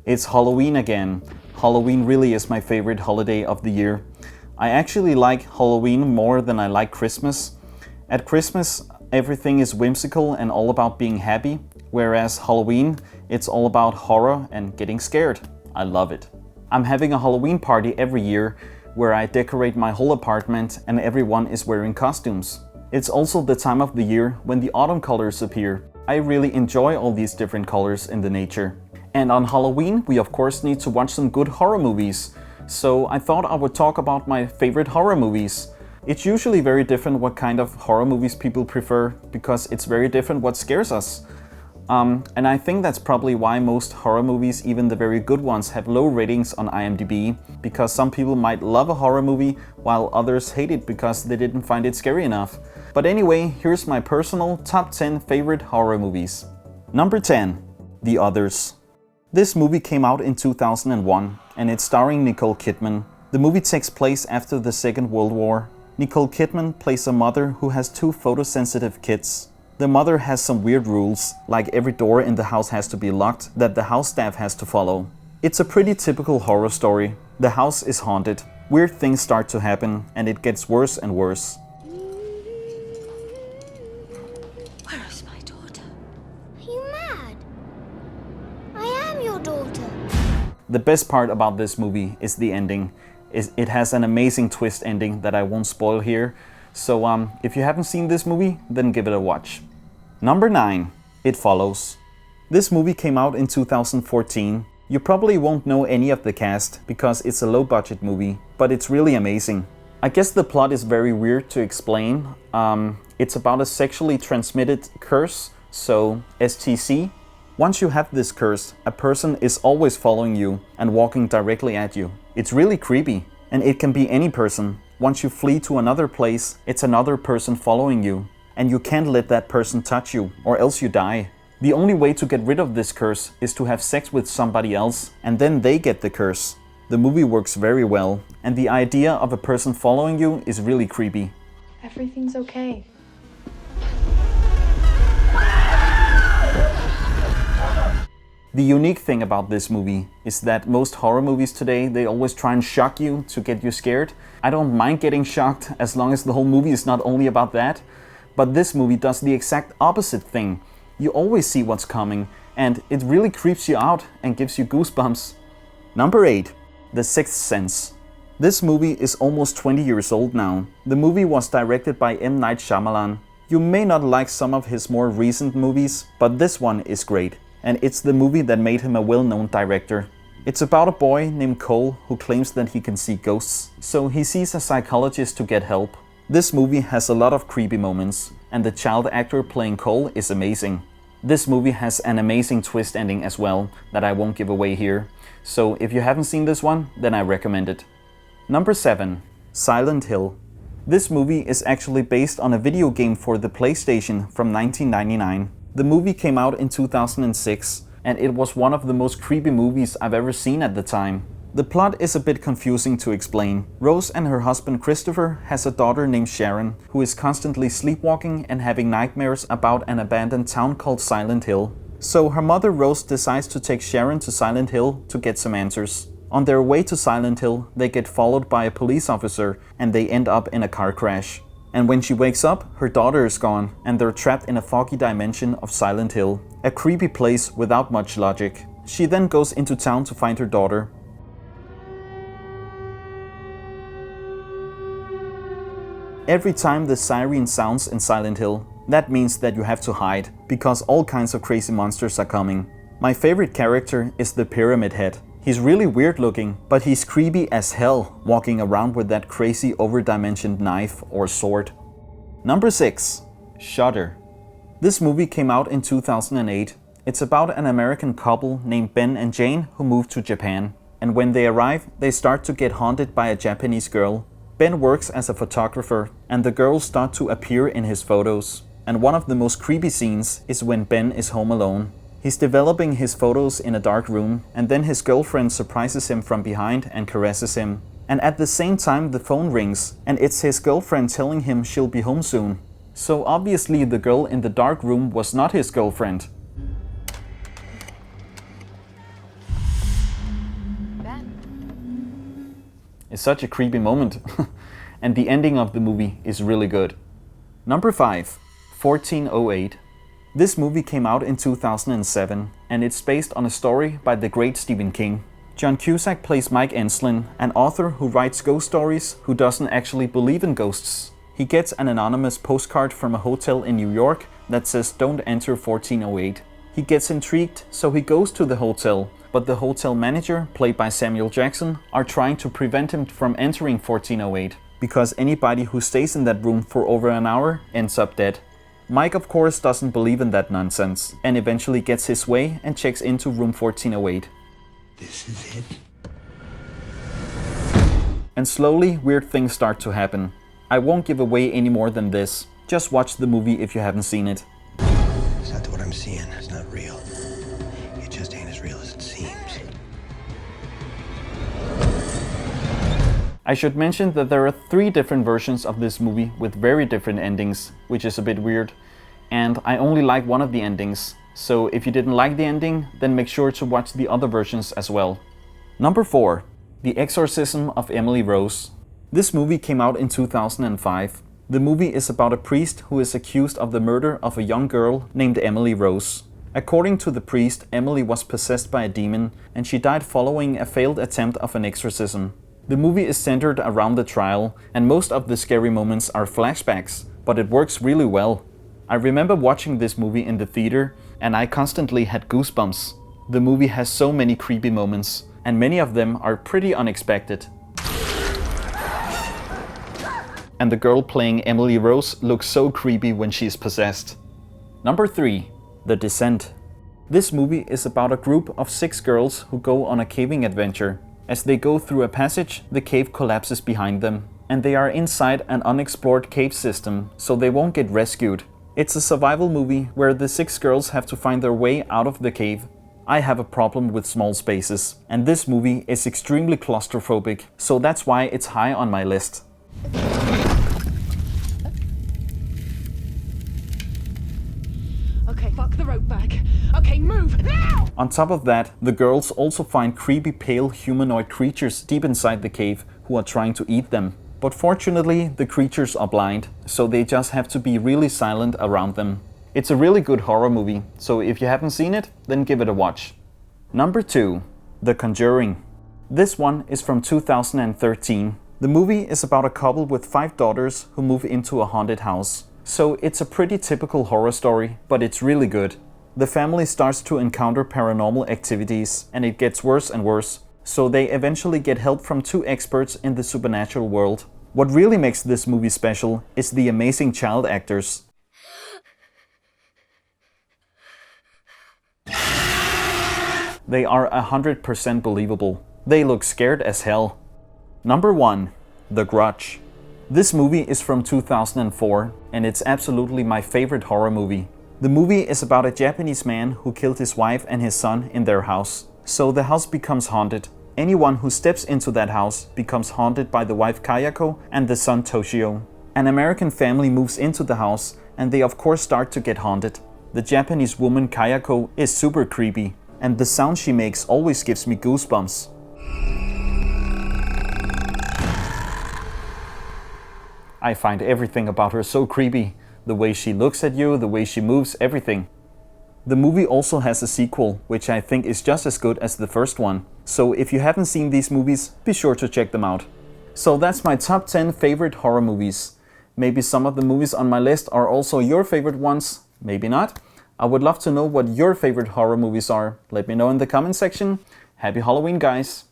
It's Halloween again. Halloween really is my favorite holiday of the year. I actually like Halloween more than I like Christmas. At Christmas, everything is whimsical and all about being happy, whereas Halloween, it's all about horror and getting scared. I love it. I'm having a Halloween party every year where I decorate my whole apartment and everyone is wearing costumes. It's also the time of the year when the autumn colors appear. I really enjoy all these different colors in the nature. And on Halloween, we of course need to watch some good horror movies. So I thought I would talk about my favorite horror movies. It's usually very different what kind of horror movies people prefer, because it's very different what scares us. And I think that's probably why most horror movies, even the very good ones, have low ratings on IMDb, because some people might love a horror movie while others hate it because they didn't find it scary enough. But anyway, here's my personal top 10 favorite horror movies. Number 10. The Others. This movie came out in 2001 and it's starring Nicole Kidman. The movie takes place after the Second World War. Nicole Kidman plays a mother who has two photosensitive kids. The mother has some weird rules, like every door in the house has to be locked, that the house staff has to follow. It's a pretty typical horror story. The house is haunted, weird things start to happen, and it gets worse and worse. Where is my daughter? Are you mad? I am your daughter. The best part about this movie is the ending. It has an amazing twist ending that I won't spoil here. So if you haven't seen this movie, then give it a watch. Number 9. It Follows. This movie came out in 2014. You probably won't know any of the cast because it's a low budget movie, but it's really amazing. I guess the plot is very weird to explain. It's about a sexually transmitted curse, so STC. Once you have this curse, a person is always following you and walking directly at you. It's really creepy, and it can be any person. Once you flee to another place, it's another person following you. And you can't let that person touch you, or else you die. The only way to get rid of this curse is to have sex with somebody else, and then they get the curse. The movie works very well, and the idea of a person following you is really creepy. Everything's okay. The unique thing about this movie is that most horror movies today, they always try and shock you to get you scared. I don't mind getting shocked as long as the whole movie is not only about that. But this movie does the exact opposite thing. You always see what's coming, and it really creeps you out and gives you goosebumps. Number 8. The Sixth Sense. This movie is almost 20 years old now. The movie was directed by M. Night Shyamalan. You may not like some of his more recent movies, but this one is great. And it's the movie that made him a well-known director. It's about a boy named Cole who claims that he can see ghosts, so he sees a psychologist to get help. This movie has a lot of creepy moments, and the child actor playing Cole is amazing. This movie has an amazing twist ending as well that I won't give away here, so if you haven't seen this one, then I recommend it. Number 7. Silent Hill. This movie is actually based on a video game for the PlayStation from 1999. The movie came out in 2006, and it was one of the most creepy movies I've ever seen at the time. The plot is a bit confusing to explain. Rose and her husband Christopher has a daughter named Sharon, who is constantly sleepwalking and having nightmares about an abandoned town called Silent Hill. So her mother Rose decides to take Sharon to Silent Hill to get some answers. On their way to Silent Hill, they get followed by a police officer and they end up in a car crash. And when she wakes up, her daughter is gone and they're trapped in a foggy dimension of Silent Hill, a creepy place without much logic. She then goes into town to find her daughter. Every time the siren sounds in Silent Hill, that means that you have to hide, because all kinds of crazy monsters are coming. My favorite character is the Pyramid Head. He's really weird looking, but he's creepy as hell, walking around with that crazy overdimensioned knife or sword. Number 6. Shudder. This movie came out in 2008. It's about an American couple named Ben and Jane who move to Japan. And when they arrive, they start to get haunted by a Japanese girl. Ben works as a photographer, and the girls start to appear in his photos. And one of the most creepy scenes is when Ben is home alone. He's developing his photos in a dark room, and then his girlfriend surprises him from behind and caresses him. And at the same time the phone rings, and it's his girlfriend telling him she'll be home soon. So obviously the girl in the dark room was not his girlfriend. is such a creepy moment. And the ending of the movie is really good. Number 5. 1408. This movie came out in 2007 and it's based on a story by the great Stephen King. John Cusack plays Mike Enslin, an author who writes ghost stories who doesn't actually believe in ghosts. He gets an anonymous postcard from a hotel in New York that says don't enter 1408. He gets intrigued, so he goes to the hotel, but the hotel manager, played by Samuel Jackson, are trying to prevent him from entering 1408, because anybody who stays in that room for over an hour ends up dead. Mike of course doesn't believe in that nonsense, and eventually gets his way and checks into room 1408. This is it. And slowly weird things start to happen. I won't give away any more than this. Just watch the movie if you haven't seen it. It's not what I'm seeing. It's not real. It just ain't as real as it seems. I should mention that there are 3 different versions of this movie with very different endings, which is a bit weird. And I only like one of the endings. So if you didn't like the ending, then make sure to watch the other versions as well. Number 4. The Exorcism of Emily Rose. This movie came out in 2005. The movie is about a priest who is accused of the murder of a young girl named Emily Rose. According to the priest, Emily was possessed by a demon and she died following a failed attempt of an exorcism. The movie is centered around the trial and most of the scary moments are flashbacks, but it works really well. I remember watching this movie in the theater and I constantly had goosebumps. The movie has so many creepy moments and many of them are pretty unexpected. And the girl playing Emily Rose looks so creepy when she's possessed. Number 3. The Descent. This movie is about a group of 6 girls who go on a caving adventure. As they go through a passage, the cave collapses behind them, and they are inside an unexplored cave system, so they won't get rescued. It's a survival movie where the 6 girls have to find their way out of the cave. I have a problem with small spaces, and this movie is extremely claustrophobic, so that's why it's high on my list. Okay, fuck the rope back. Okay, move now! On top of that, the girls also find creepy pale humanoid creatures deep inside the cave who are trying to eat them. But fortunately, the creatures are blind, so they just have to be really silent around them. It's a really good horror movie, so if you haven't seen it, then give it a watch. Number 2. The Conjuring. This one is from 2013. The movie is about a couple with 5 daughters who move into a haunted house. So it's a pretty typical horror story, but it's really good. The family starts to encounter paranormal activities and it gets worse and worse. So they eventually get help from 2 experts in the supernatural world. What really makes this movie special is the amazing child actors. They are 100% believable. They look scared as hell. Number 1. The Grudge. This movie is from 2004 and it's absolutely my favorite horror movie. The movie is about a Japanese man who killed his wife and his son in their house. So the house becomes haunted. Anyone who steps into that house becomes haunted by the wife Kayako and the son Toshio. An American family moves into the house and they of course start to get haunted. The Japanese woman Kayako is super creepy and the sound she makes always gives me goosebumps. I find everything about her so creepy. The way she looks at you, the way she moves, everything. The movie also has a sequel, which I think is just as good as the first one. So if you haven't seen these movies, be sure to check them out. So that's my top 10 favorite horror movies. Maybe some of the movies on my list are also your favorite ones, maybe not. I would love to know what your favorite horror movies are. Let me know in the comment section. Happy Halloween, guys!